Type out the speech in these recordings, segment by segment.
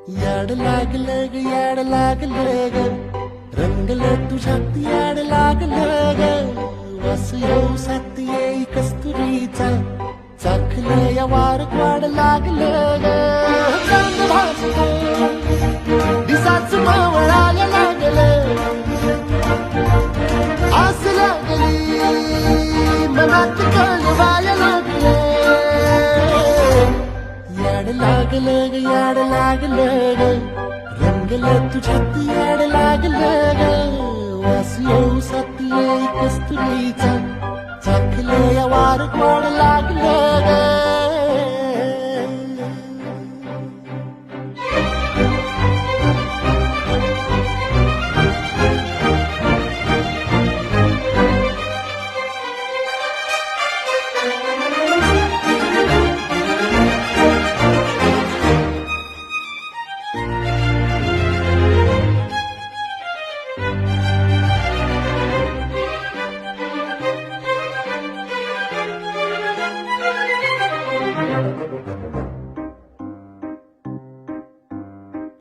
याड लागलं ग याड लागलं ग रंगलं तुझ्यात याड लागलं ग वास येऊ साथ येई कस्तुरीचा चाखलं या वार वाड लागलं ग चांद भासलं दिसाच मावळायला लागलं आस लागली मनात कळवायला लागलं याड लागलं ग याड लागलं ग रंगलं तुझ्यात याड लागलं ग वास येऊ साथ येई कस्तुरीचा चाखलं या वार वाड लागलं ग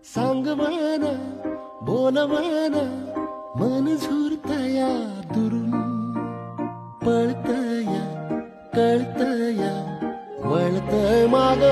सांगवाना बोलवाना मन झुरतया दुरून पळतया कळतया